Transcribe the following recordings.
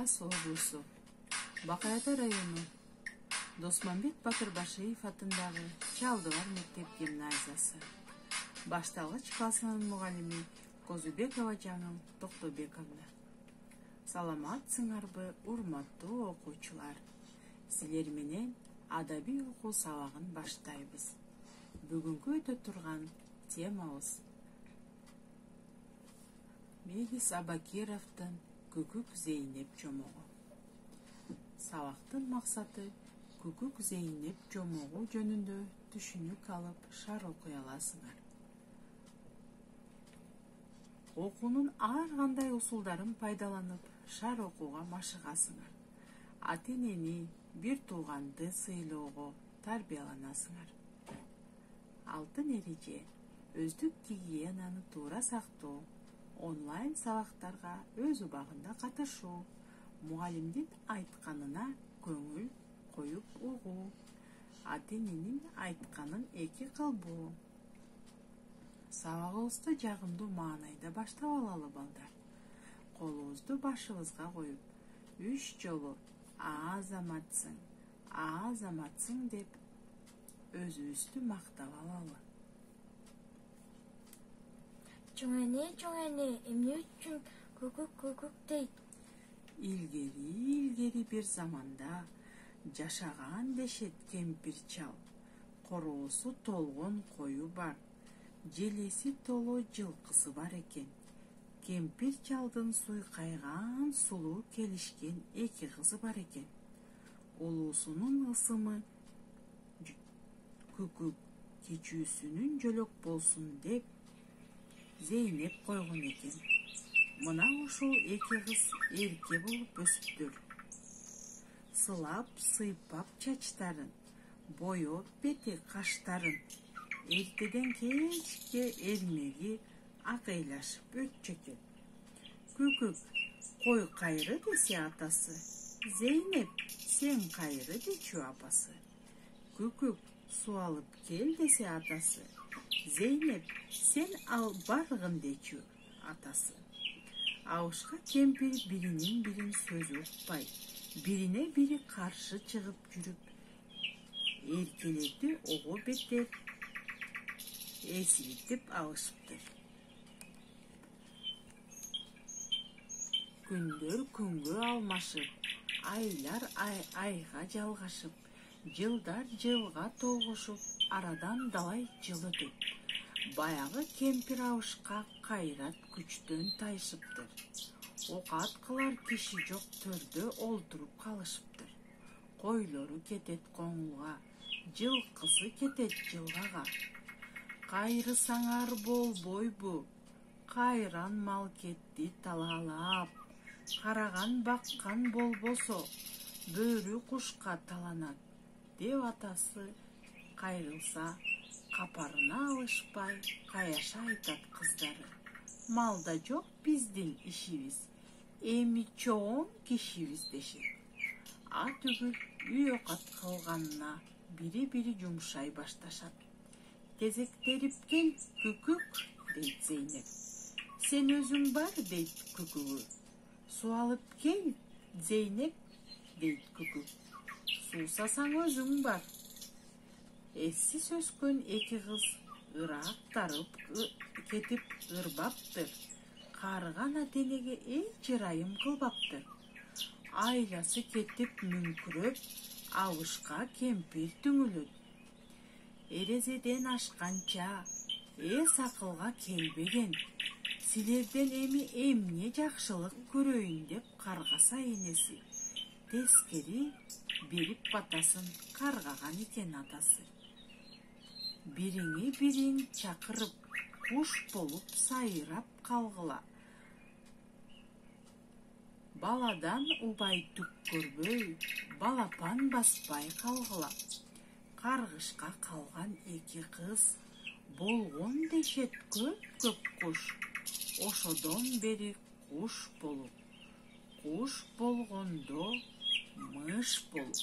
Тараз облусу, Бакаята району, Досманбек Батырбашиев атындагы Чалдыбар мектеп гимназиясы. Башталгыч классынын мугалими Козубекова Жаңыл Токтобековна. Саламатсыңарбы, урматтуу окуучулар. Силер менен адаби окуу сабагын баштайбыз. Бүгүнкү өтө турган темабыз Мегис Абакировдун Күкүк Зейнеп жомогу. Сабактын максаты Күкүк Зейнеп жомогу жөнүндө түшүнүк алып, шар окуй аласыңар. Окуунун ар кандай усулдарын пайдаланып, шар окууга машыгасыңар. Ата-энени, бир тууганды сыйлоого тарбияланасыңар. Алтын эреже: өздүк гигиенаны туура сактоо, онлайн сабактарга өз убагында катышуу, мугалимдин айтканына көңүл коюп угуу, ата-эненин айтканын эки кылбоо. Сабагыбызды жагымдуу маанайда баштап алалы балдар. Колубузду башыбызга коюп, 3 жолу азаматсың, азаматсың деп өзүбүздү мактап алалы. Чоң эне, эмне үчүн көкөк дейт? Илгери бир заманда жашаган дешет кемпир чал. Короосу толгон кою бар, желеси толо жылкысы бар экен. Кемпир чалдын суйкайган сулуу келишкен эки кызы бар экен. Улуусунун ысымы Күкүк, кичүүсүнүн жөлөк болсун деп Зейнеп койгон экен. Мына ушул эки кыз эрке болуп өсүптүр. Сылап, сыйпап чачтарын, боеп бети каштарын, эртеден кечке эрмеги акыйлашып өтчү. Күкүк, кой кайры десе атасы, Зейнеп, сен кайры дечү апасы. Күкүк, суу алып кел десе атасы, Зейнеп, сен ал баргын дечү атасы. Абышка кемпир биринин бирин сөзү укпай, бирине бири каршы чыгып жүрүп, эркелерди ого бетер эсиритип алышыптыр. Күндөр күнгө алмашып, айлар айга жалгашып, жылдар жылга толгушуп, арадан далай жыл өтөт. Баягы кемпир абышка кайрат күчтөн тайшыптыр. Окат кылар киши жок төрдө олтуруп калышыптыр. Койлору кетет коңулга, жылкысы кетет жылгага. Кайрысаңар болбойбу, кайран мал кетти талаалап. Караган баккан болбосо, бөрү кушка таланат, деп атасы кайрылса, капарына алышпай, каяша айтат кыздары. Малда жок биздин ишибиз, эми чоң кишибиз дешет. Ат үгүл үй окат кылганына бири-бири жумшай башташат. Тезектериптен Күкүк, дейт Зейнеп. Сен өзүң бар, дейт Күкүгү. Суу алып кел, Зейнеп, дейт Күкүк. Суусасаң өзүң бар. Эссиз өскөн эки кыз ыраактарып кетип ырбаптыр. Карыган ата-энеге эч ырайым кылбаптыр. Айласы кетип мүңкүрөп, абышка кемпир түңүлөт. Эрезеден ашканча эс акылга келбеген. Силерден эми эмне жакшылык көрөйүн деп каргаса энеси. Тескери берип батасын каргаган экен атасы. Бириңи бирин чакырып, куш болуп сайрап калгыла. Баладан убай түк көрбөй, балапан баспай калгыла. Каргышка калган эки кыз болгон дешет көп куш. Ошодон бери куш болуп, куш болгондо мыш болуп,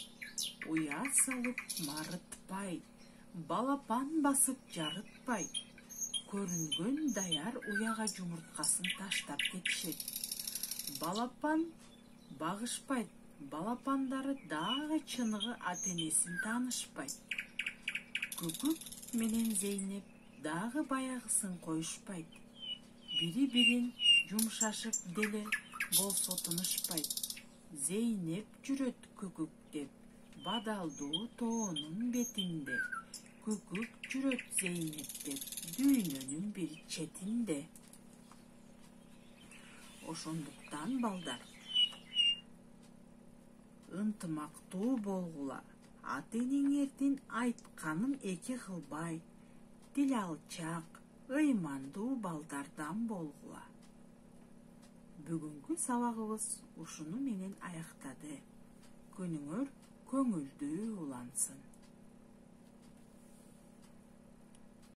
уя салып марытпай, балапан басып жарытпай, көрүнгөн даяр уяга жумурткасын таштап кетишет. Балапан багышпайт. Балапандары дагы чыныгы ата-энесин таанышпайт. Күкүк менен Зейнеп дагы баягысын коюшпайт. Бири-бирин жумшашып деле болсо тынышпайт. Зейнеп жүрөт күкүк деп, бадалдуу тоонун бетинде. Күкүк жүрөт Зейнеп деп, дүйнөнүн бир четинде. Ошондуктан балдар, ынтымактуу болгула. Ата-энеңердин айтканын эки кылбай, дил алчак, ыймандуу балдардан болгула. Бүгүнкү сабагыбыз ушуну менен аяктады. Күнүңөр көңүлдүү улансын.